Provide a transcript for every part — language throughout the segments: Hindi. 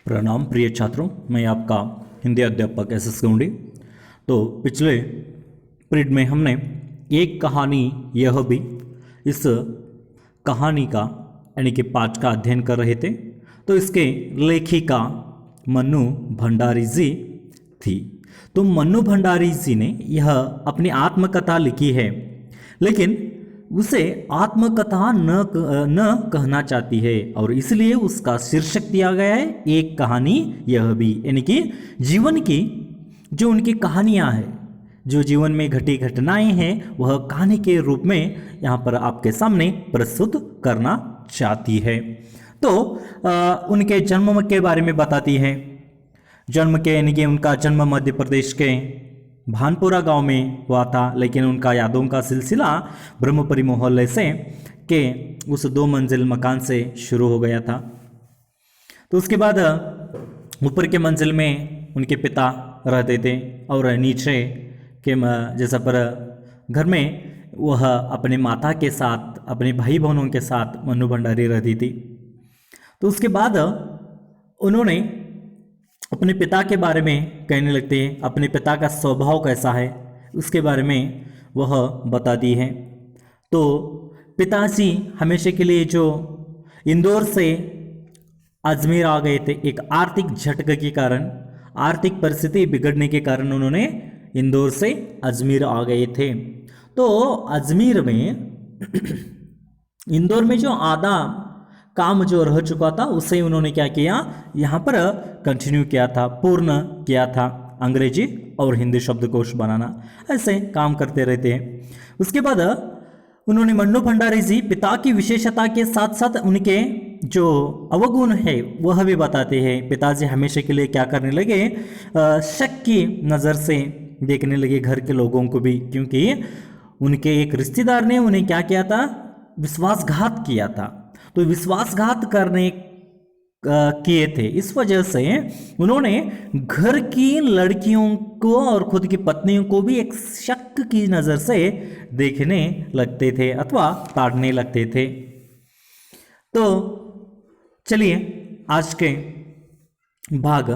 प्रणाम प्रिय छात्रों, मैं आपका हिंदी अध्यापक एस गौंडी। तो पिछले पीरियड में हमने एक कहानी यह भी इस कहानी का यानी कि पाठ का अध्ययन कर रहे थे। तो इसके लेखिका मन्नू भंडारी जी थी। तो मन्नू भंडारी जी ने यह अपनी आत्मकथा लिखी है, लेकिन उसे आत्मकथा न कहना चाहती है और इसलिए उसका शीर्षक दिया गया है एक कहानी यह भी, यानी कि जीवन की जो उनकी कहानियां हैं, जो जीवन में घटी घटनाएं हैं, वह कहानी के रूप में यहाँ पर आपके सामने प्रस्तुत करना चाहती है। तो उनके जन्म के बारे में बताती है। जन्म के यानी कि उनका जन्म मध्य प्रदेश के भानपुरा गांव में हुआ था, लेकिन उनका यादों का सिलसिला ब्रह्मपुरी मोहल्ले से के उस 2 मंजिल मकान से शुरू हो गया था। तो उसके बाद ऊपर के मंजिल में उनके पिता रहते थे और नीचे के जैसा पर घर में वह अपने माता के साथ, अपने भाई बहनों के साथ मन्नू भंडारी रहती थी। तो उसके बाद उन्होंने अपने पिता के बारे में कहने लगते हैं, अपने पिता का स्वभाव कैसा है उसके बारे में वह बताती है। तो पिताजी हमेशा के लिए जो इंदौर से अजमेर आ गए थे, एक आर्थिक झटके के कारण, आर्थिक परिस्थिति बिगड़ने के कारण उन्होंने इंदौर से अजमेर आ गए थे। तो अजमेर में इंदौर में जो आधा काम जो रह चुका था उसे उन्होंने क्या किया, यहाँ पर कंटिन्यू किया था, पूर्ण किया था। अंग्रेजी और हिंदी शब्दकोश बनाना, ऐसे काम करते रहते हैं। उसके बाद उन्होंने मन्नू भंडारी जी पिता की विशेषता के साथ साथ उनके जो अवगुण है वह भी बताते हैं। पिताजी हमेशा के लिए क्या करने लगे, शक की नज़र से देखने लगे घर के लोगों को भी, क्योंकि उनके एक रिश्तेदार ने उन्हें क्या किया था, विश्वासघात किया था। तो विश्वासघात करने किए थे, इस वजह से उन्होंने घर की लड़कियों को और खुद की पत्नियों को भी एक शक की नज़र से देखने लगते थे अथवा ताड़ने लगते थे। तो चलिए आज के भाग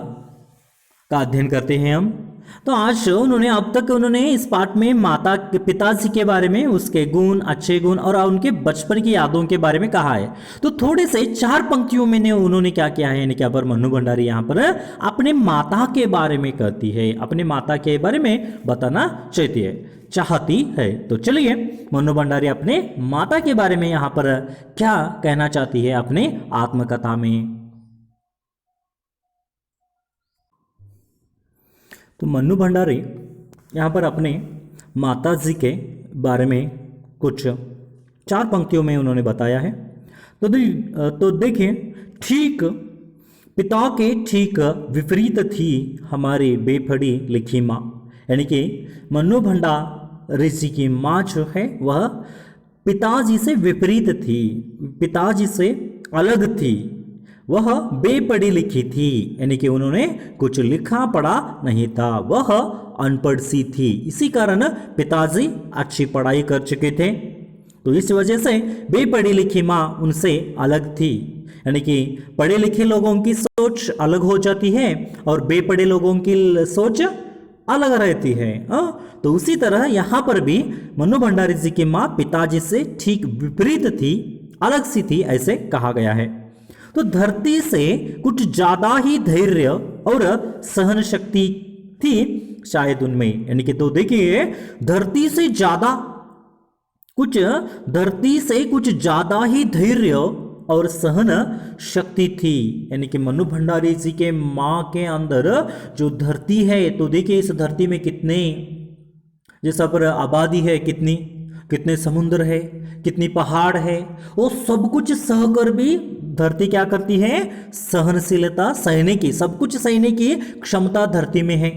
का अध्ययन करते हैं हम। तो आज अब तक उन्होंने इस पाठ में माता के पिताजी के बारे में, उसके गुण, अच्छे गुण और उनके बचपन की यादों के बारे में कहा है। तो थोड़े से 4 पंक्तियों में उन्होंने क्या किया है, यानी कि पर मन्नू भंडारी यहाँ पर अपने माता के बारे में कहती है, अपने माता के बारे में बताना चाहती है। तो चलिए मन्नू भंडारी अपने माता के बारे में यहाँ पर क्या कहना चाहती है अपने आत्मकथा में। तो मन्नू भंडारी यहाँ पर अपने माता जी के बारे में कुछ 4 पंक्तियों में उन्होंने बताया है। तो देखिए, ठीक पिता के ठीक विपरीत थी हमारी बेपढ़ी लिखी माँ, यानी कि मन्नू भंडारी जी की माँ जो है वह पिताजी से विपरीत थी, पिताजी से अलग थी, वह बेपढ़ी लिखी थी, यानी कि उन्होंने कुछ लिखा पढ़ा नहीं था, वह अनपढ़ सी थी। इसी कारण पिताजी अच्छी पढ़ाई कर चुके थे, तो इस वजह से बेपढ़ी लिखी माँ उनसे अलग थी। यानी कि पढ़े लिखे लोगों की सोच अलग हो जाती है और बेपढ़े लोगों की सोच अलग रहती है। तो उसी तरह यहाँ पर भी मन्नू भंडारी जी की माँ पिताजी से ठीक विपरीत थी, अलग सी थी, ऐसे कहा गया है। तो धरती से कुछ ज्यादा ही धैर्य और सहन शक्ति थी शायद उनमें, यानी कि तो देखिए धरती से कुछ ज्यादा ही धैर्य और सहन शक्ति थी, यानी कि मन्नू भंडारी जी के माँ के अंदर जो धरती है, तो देखिए इस धरती में कितने जैसा पर आबादी है, कितने समुद्र है, कितनी पहाड़ है, वो सब कुछ सहकर भी धरती क्या करती है, सहनशीलता सहने की, सब कुछ सहने की क्षमता धरती में है।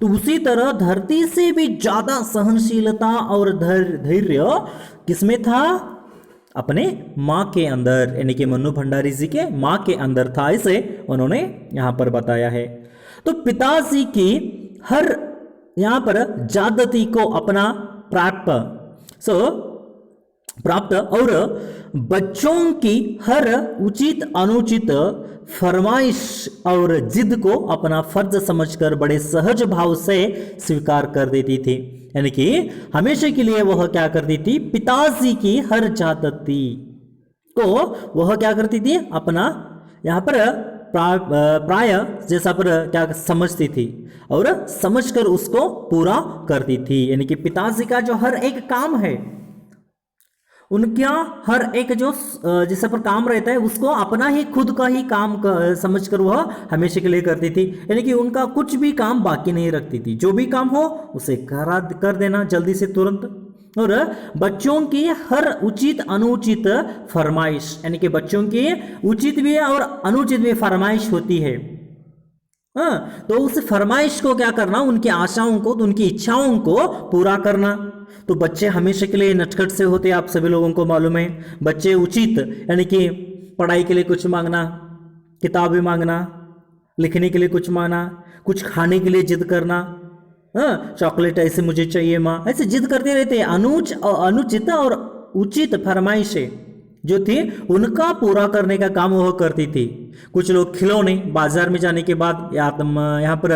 तो उसी तरह धरती से भी ज्यादा सहनशीलता और धैर्य किसमें था, अपने माँ के अंदर, यानी कि मन्नू भंडारी जी के माँ के अंदर था, इसे उन्होंने यहाँ पर बताया है। तो पिताजी की हर यहाँ पर जादती को अपना प्राप्त और बच्चों की हर उचित अनुचित फरमाइश और जिद को अपना फर्ज समझकर बड़े सहज भाव से स्वीकार कर देती थी। यानी कि हमेशा के लिए वह क्या करती थी, पिताजी की हर चाहती को वह क्या करती थी, अपना यहाँ पर प्राय जैसा पर क्या समझती थी और समझकर उसको पूरा करती थी। यानी कि पिताजी का जो हर एक काम है, उनका हर एक जो जैसे पर काम रहता है उसको अपना ही खुद का ही काम समझकर वह हमेशा के लिए करती थी। यानी कि उनका कुछ भी काम बाकी नहीं रखती थी, जो भी काम हो उसे कर देना जल्दी से तुरंत। और बच्चों की हर उचित अनुचित फरमाइश, यानी कि बच्चों की उचित भी और अनुचित भी फरमाइश होती है, तो उस फरमाइश को क्या करना, उनकी आशाओं को, उनकी इच्छाओं को पूरा करना। तो बच्चे हमेशा के लिए नटखट से होते हैं, आप सभी लोगों को मालूम है। बच्चे उचित यानी कि पढ़ाई के लिए कुछ मांगना, किताबें मांगना, लिखने के लिए कुछ मांगना, कुछ खाने के लिए जिद करना, चॉकलेट ऐसे मुझे चाहिए माँ, ऐसे जिद करते रहते हैं। अनुचित और उचित फरमाइशें जो थी उनका पूरा करने का काम वह करती थी। कुछ लोग खिलौने, बाजार में जाने के बाद या यहाँ पर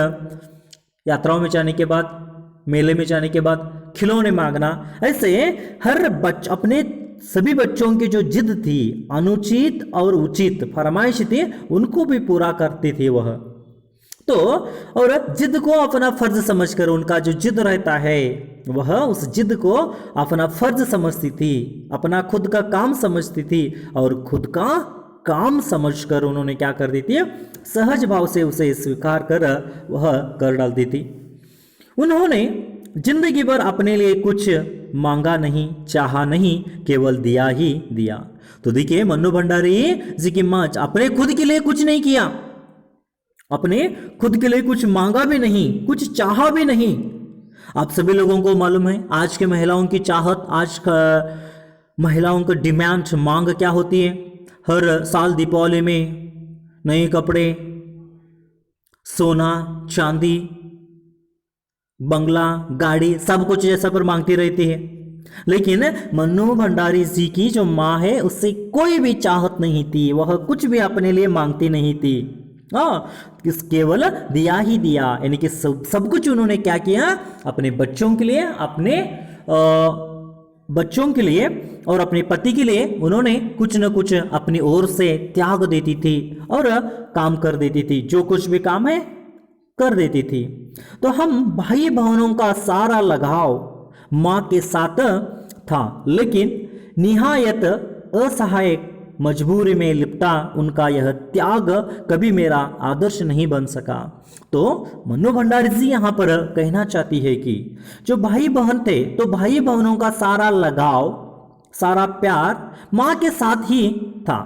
यात्राओं में जाने के बाद, मेले में जाने के बाद खिलौने मांगना, ऐसे हर अपने सभी बच्चों की जो जिद थी, अनुचित और उचित फरमाइश थी, उनको भी पूरा करती थी वह। तो और जिद को अपना फर्ज समझकर, उनका जो जिद रहता है वह उस जिद को अपना फर्ज समझती थी, अपना खुद का काम समझती थी, और खुद का काम समझकर उन्होंने क्या कर दी थी, सहज भाव से उसे स्वीकार कर वह कर डालती थी। उन्होंने जिंदगी भर अपने लिए कुछ मांगा नहीं, चाहा नहीं, केवल दिया ही दिया। तो देखिए मन्नू भंडारी जी की मां अपने खुद के लिए कुछ नहीं किया, अपने खुद के लिए कुछ मांगा भी नहीं, कुछ चाहा भी नहीं। आप सभी लोगों को मालूम है आज के महिलाओं की चाहत, आज का महिलाओं का डिमांड, मांग क्या होती है। हर साल दीपावली में नए कपड़े, सोना चांदी, बंगला, गाड़ी, सब कुछ जैसा पर मांगती रहती है। लेकिन मन्नू भंडारी जी की जो माँ है उससे कोई भी चाहत नहीं थी, वह कुछ भी अपने लिए मांगती नहीं थी, केवल दिया ही दिया। यानी कि सब कुछ उन्होंने क्या किया, अपने बच्चों के लिए, अपने बच्चों के लिए और अपने पति के लिए उन्होंने कुछ न कुछ अपनी ओर से त्याग देती थी और काम कर देती थी, जो कुछ भी काम है कर देती थी। तो हम भाई बहनों का सारा लगाव माँ के साथ था, लेकिन निहायत असहायक मजबूरी में लिपटा उनका यह त्याग कभी मेरा आदर्श नहीं बन सका। तो मन्नू भंडारी जी यहाँ पर कहना चाहती है कि जो भाई बहन थे, तो भाई बहनों का सारा लगाव, सारा प्यार माँ के साथ ही था,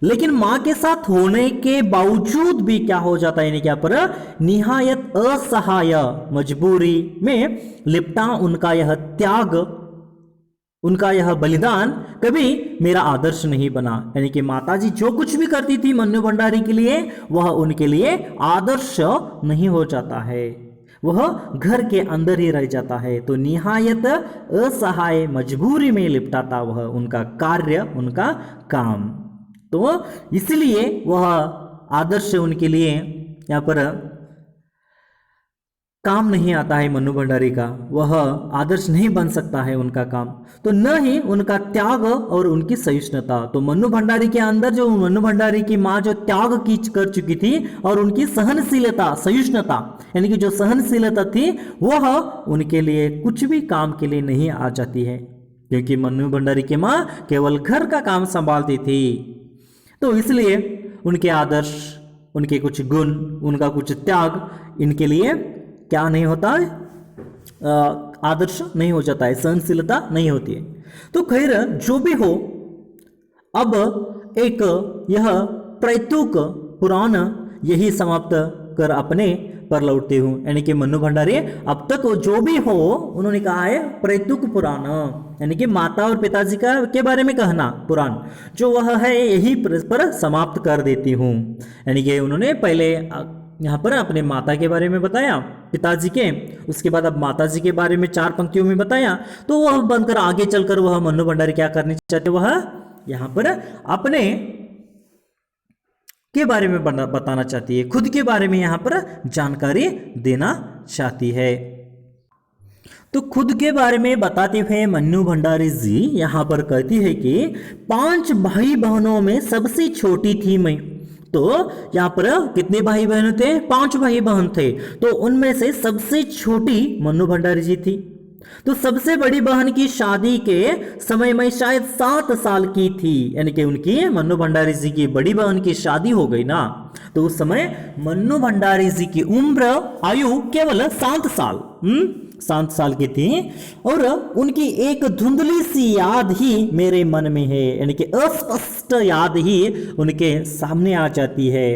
लेकिन माँ के साथ होने के बावजूद भी क्या हो जाता है, यानी क्या पर निहायत असहाय मजबूरी में लिपटा उनका यह त्याग, उनका यह बलिदान कभी मेरा आदर्श नहीं बना। यानी कि माताजी जो कुछ भी करती थी मन्नू भंडारी के लिए, वह उनके लिए आदर्श नहीं हो जाता है, वह घर के अंदर ही रह जाता है। तो निहायत असहाय मजबूरी में लिपटा था वह उनका कार्य, उनका काम। तो इसलिए वह आदर्श उनके लिए यहाँ पर काम नहीं आता है मन्नू भंडारी का, वह आदर्श नहीं बन सकता है उनका काम, तो न ही उनका त्याग और उनकी सहिष्णुता। तो मन्नू भंडारी के अंदर जो मन्नू भंडारी की माँ जो त्याग की कर चुकी थी और उनकी सहनशीलता, सहिष्णुता, यानी कि जो सहनशीलता थी वह उनके लिए कुछ भी काम के लिए नहीं आ जाती है, क्योंकि मन्नू भंडारी की माँ केवल घर का काम संभालती थी। तो इसलिए उनके आदर्श, उनके कुछ गुण, उनका कुछ त्याग इनके लिए क्या नहीं होता है, आदर्श नहीं हो जाता है, सहनशीलता नहीं होती है। तो खैर जो भी हो, अब एक यह प्रैतुक पुराण यही समाप्त कर अपने पर लौटती हूँ। यानी कि मन्नू भंडारी अब तक जो भी हो उन्होंने कहा है प्रैतुक पुराण, यानी कि माता और पिताजी का के बारे में कहना पुराण जो वह है यही पर समाप्त कर देती हूँ। यानी कि उन्होंने पहले यहाँ पर अपने माता के बारे में बताया, पिताजी के, उसके बाद अब माता जी के बारे में 4 पंक्तियों में बताया। तो वह बनकर आगे चलकर वह मन्नू भंडारी क्या करनी चाहते, वह यहाँ पर अपने के बारे में बताना चाहती है, खुद के बारे में यहाँ पर जानकारी देना चाहती है। तो खुद के बारे में बताते हुए मन्नू भंडारी जी यहाँ पर कहती है कि 5 भाई बहनों में सबसे छोटी थी मैं। तो यहाँ पर कितने भाई बहन थे? 5 भाई बहन थे। तो उनमें से सबसे छोटी मन्नू भंडारी जी थी। तो सबसे बड़ी बहन की शादी के समय में शायद 7 साल की थी, यानी कि उनकी मन्नू भंडारी जी की बड़ी बहन की शादी हो गई ना, तो उस समय मन्नू भंडारी जी की उम्र आयु केवल 7 साल 7 साल की थी। और उनकी एक धुंधली सी याद ही मेरे मन में है, यानी कि अस्पष्ट याद ही उनके सामने आ जाती है।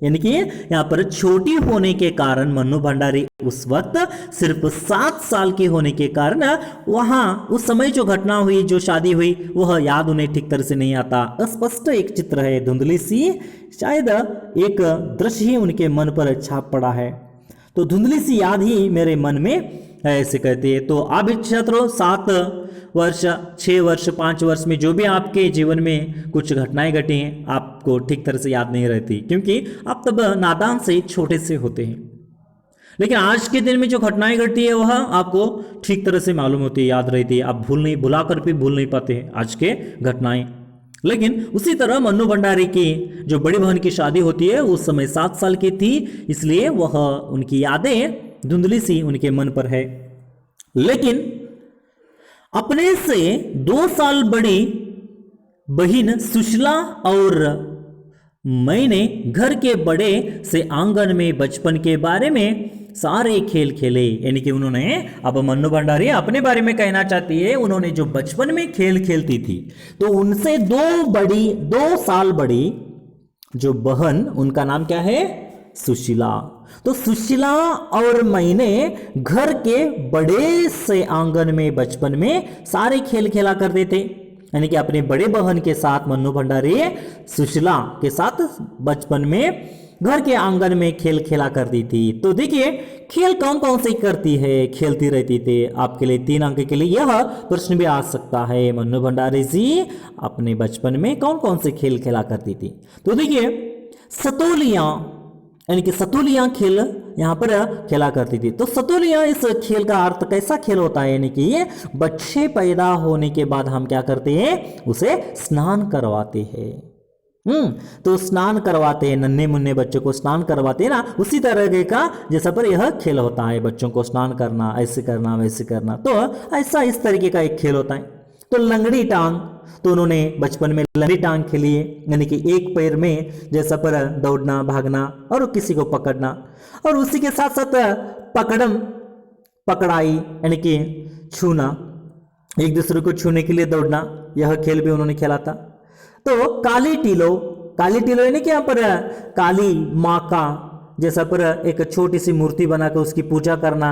यानी कि यहाँ पर छोटी होने के कारण मन्नू भंडारी उस वक्त सिर्फ 7 साल के होने के कारण वहां उस समय जो घटना हुई, जो शादी हुई, वह याद उन्हें ठीक तरह से नहीं आता। अस्पष्ट एक चित्र है, धुंधली सी शायद एक दृश्य ही उनके मन पर छाप पड़ा है। तो धुंधली सी याद ही मेरे मन में है, ऐसे कहते हैं। तो आप छात्रों 7 वर्ष, 6 वर्ष, 5 वर्ष में जो भी आपके जीवन में कुछ घटनाएं घटी हैं, आपको ठीक तरह से याद नहीं रहती, क्योंकि आप तब नादान से, छोटे से होते हैं। लेकिन आज के दिन में जो घटनाएं घटती है वह आपको ठीक तरह से मालूम होती है, याद रहती है। आप भुला कर भी भूल नहीं पाते हैं आज के घटनाएं। लेकिन उसी तरह मन्नू भंडारी की जो बड़ी बहन की शादी होती है उस समय 7 साल की थी, इसलिए वह उनकी यादें धुंधली सी उनके मन पर है। लेकिन अपने से 2 साल बड़ी बहन सुशीला और मैंने घर के बड़े से आंगन में बचपन के बारे में सारे खेल खेले। यानी कि उन्होंने, अब मन्नू भंडारी अपने बारे में कहना चाहती है, उन्होंने जो बचपन में खेल खेलती थी, तो उनसे 2 साल बड़ी जो बहन, उनका नाम क्या है? सुशीला। तो सुशीला और मैंने घर के बड़े से आंगन में बचपन में सारे खेल खेला करते थे। यानी कि अपने बड़े बहन के साथ मन्नू भंडारी सुशीला के साथ बचपन में घर के आंगन में खेल खेला करती थी। तो देखिए खेल कौन कौन से करती है, खेलती रहती थी। आपके लिए 3 अंक के लिए यह प्रश्न भी आ सकता है, मन्नू भंडारी जी अपने बचपन में कौन कौन से खेल खेला करती थी। तो देखिए सतोलियां, यानी कि सतोलियां खेल यहाँ पर खेला करती थी। तो सतोलियां, इस खेल का अर्थ कैसा खेल होता है? यानी कि ये बच्चे पैदा होने के बाद हम क्या करते हैं? उसे स्नान करवाते हैं। तो स्नान करवाते हैं, नन्हे मुन्ने बच्चों को स्नान करवाते हैं ना, उसी तरह का जैसा पर यह खेल होता है, बच्चों को स्नान करना, ऐसे करना, वैसे करना। तो ऐसा इस तरीके का एक खेल होता है। तो लंगड़ी टांग, तो उन्होंने बचपन में लंगड़ी टांग खेली है, यानी कि एक पैर में जैसा पर दौड़ना, भागना और किसी को पकड़ना, और उसी के साथ साथ पकड़म पकड़ाई, यानी कि छूना, एक दूसरे को छूने के लिए दौड़ना, यह खेल भी उन्होंने खेला था। तो काली टीलो, काली टीलो यानी कि यहाँ पर काली माँ का जैसा पर एक छोटी सी मूर्ति बनाकर उसकी पूजा करना,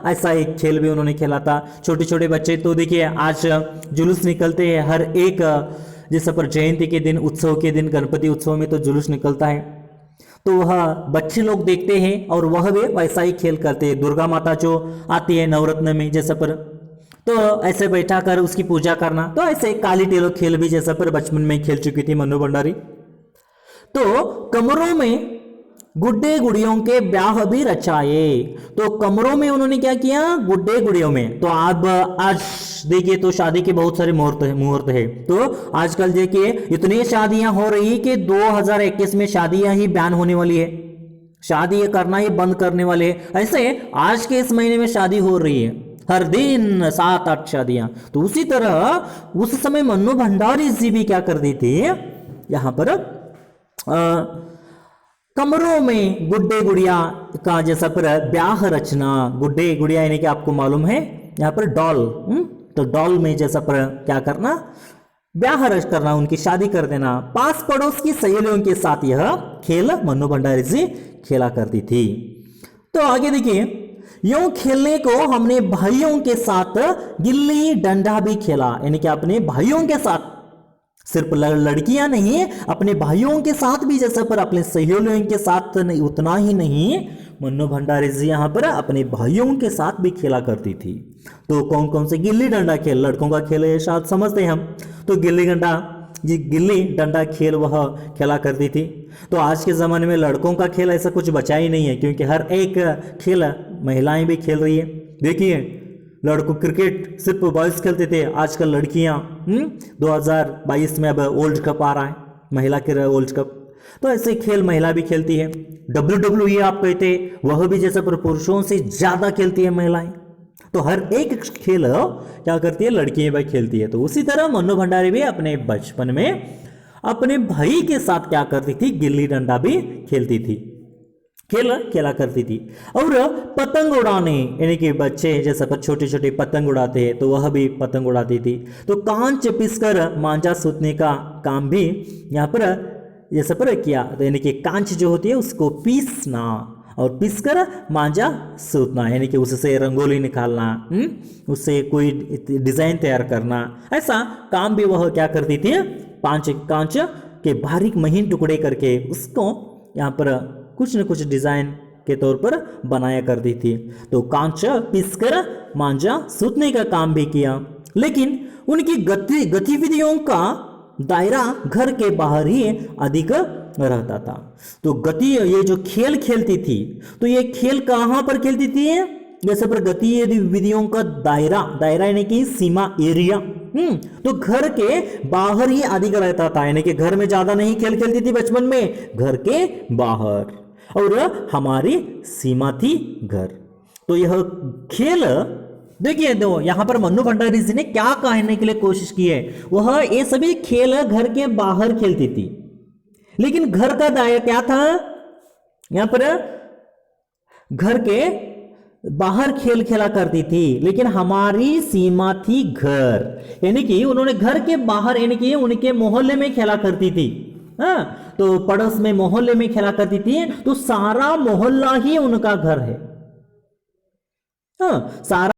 ऐसा एक खेल भी उन्होंने खेला था। छोटे छोटे बच्चे, तो देखिए आज जुलूस निकलते हैं हर एक, जैसा पर जयंती के दिन, उत्सव के दिन, गणपति उत्सव में तो जुलूस निकलता है, तो वह बच्चे लोग देखते हैं और वह भी वैसा ही खेल करते हैं। दुर्गा माता जो आती है नवरत्न में जैसा पर, तो ऐसे बैठा कर उसकी पूजा करना, तो ऐसे काली टेलो खेल भी जैसा पर बचपन में खेल चुकी थी मन्नू भंडारी। तो कमरों में गुड्डे गुड़ियों के ब्याह भी रचाए। तो कमरों में उन्होंने क्या किया? गुड्डे गुड़ियों में। तो आप आज देखिए तो शादी के बहुत सारे मुहूर्त है। तो आजकल देखिए इतनी शादियां हो रही कि 2021 में शादियां ही बैन होने वाली है, शादी ये करना ही बंद करने वाले हैं। ऐसे आज के इस महीने में शादी हो रही है, हर दिन 7-8 शादियां। तो उसी तरह उस समय मन्नू भंडारी जी भी क्या कर दी थी, यहां पर कमरों में गुड्डे गुड़िया का जैसा पर ब्याह रचना। गुड्डे गुड़िया यानी कि आपको मालूम है यहाँ पर डॉल, तो डॉल में जैसा पर क्या करना, ब्याह रच करना, उनकी शादी कर देना। पास पड़ोस की सहेलियों के साथ यह खेल मन्नू भंडारी जी खेला करती थी। तो आगे देखिए, यूं खेलने को हमने भाइयों के साथ गिल्ली डंडा भी खेला, यानी कि अपने भाइयों के साथ, सिर्फ लड़कियां नहीं, अपने भाइयों के साथ भी जैसा पर अपने सहेलियों के साथ नहीं, उतना ही नहीं, मन्नू भंडारी जी यहाँ पर अपने भाइयों के साथ भी खेला करती थी। तो कौन कौन से? गिल्ली डंडा खेल लड़कों का खेल है, शायद समझते हैं हम। तो गिल्ली डंडा ये गिल्ली डंडा खेल वह खेला करती थी। तो आज के ज़माने में लड़कों का खेल ऐसा कुछ बचा ही नहीं है, क्योंकि हर एक खेल महिलाएं भी खेल रही है। देखिए, लड़कों क्रिकेट सिर्फ बॉयज़ खेलते थे, आजकल लड़कियां 2022 में अब वर्ल्ड कप आ रहा है, महिला के वर्ल्ड कप, तो ऐसे खेल महिला भी खेलती है। WWE आप कहते, वह भी जैसे पुरुषों से ज़्यादा खेलती है महिलाएं। तो हर एक खेल क्या करती है, लड़कियां भाई खेलती है। तो उसी तरह मन्नू भंडारी भी अपने बचपन में अपने भाई के साथ क्या करती थी, गिल्ली डंडा भी खेलती थी, खेला करती थी। और पतंग उड़ाने, यानी कि बच्चे जैसे पर छोटे छोटे पतंग उड़ाते हैं, तो वह भी पतंग उड़ाती थी। तो कांच पिसकर मांझा सूतने का काम भी यहाँ पर जैसे पर किया, तो यानी कि कांच जो होती है उसको पीसना और पीसकर मांझा सूतना, यानी कि उससे रंगोली निकालना, उससे कोई डिजाइन तैयार करना, ऐसा काम भी वह क्या करती थी, कांच के बारीक महीन टुकड़े करके उसको यहाँ पर कुछ न कुछ डिजाइन के तौर पर बनाया करती थी। तो कांच पीसकर मांझा सूतने का काम भी किया, लेकिन उनकी गतिविधियों का दायरा घर के बाहर ही अधिक रहता था। तो ये जो खेल खेलती थी, तो ये खेल कहाँ पर खेलती थी, जैसे पर गतिविधियों का दायरा यानी कि सीमा, एरिया, तो घर के बाहर ही अधिक रहता था, यानी कि घर में ज्यादा नहीं खेल खेलती थी बचपन में, घर के बाहर, और हमारी सीमा थी घर। तो यह खेल देखिए, दो यहाँ पर मन्नू भंडारी जी ने क्या कहने के लिए कोशिश की है, वह ये सभी खेल घर के बाहर खेलती थी, लेकिन घर का दायरा क्या था, यहां पर घर के बाहर खेल खेला करती थी, लेकिन हमारी सीमा थी घर, यानी कि उन्होंने घर के बाहर, यानी कि उनके मोहल्ले में खेला करती थी। हाँ, तो पड़ोस में मोहल्ले में खेला करती थी, तो सारा मोहल्ला ही उनका घर है। हाँ, सारा